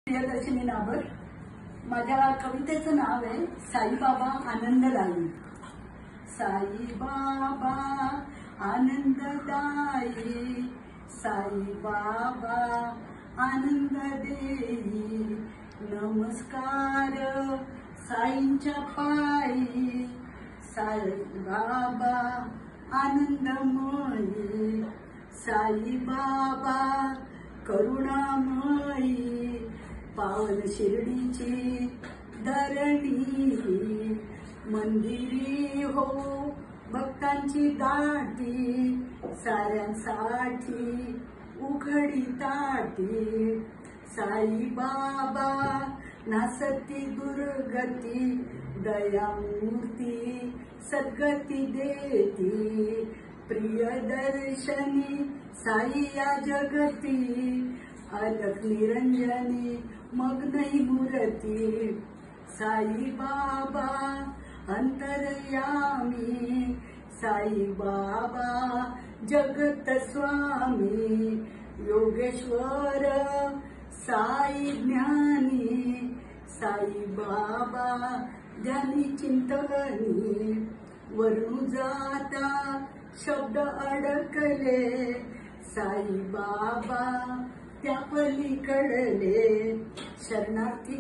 प्रियदर्शिनी नाबर। माझ्या कवितेचं नाव आहे साईबाबा आनंददायी। साईबाबा आनंददायी, साईबाबा आनंद देई, नमस्कार साईंच्या पायी। साईबाबा आनंदमयी, साईबाबा करुणामयी, पावन शिर्डीची धरणी, मंदिरी हो भक्तांची दाटी, साऱ्यांसाठी उघडी ताटी। साईबाबा नासती दुर्गती, दयामूर्ती सद्गती देती, प्रियदर्शनी साई या जगती, अलख निरंजनी मग्नई मूर्ती। साईबाबा अंतर्यामी, साईबाबा जगत स्वामी, योगेश्वर साई ज्ञानी, साईबाबा ध्यानी चिंतनी। वरून जाता शब्द अडकले, साईबाबा त्या पलीकडले, शरणार्थी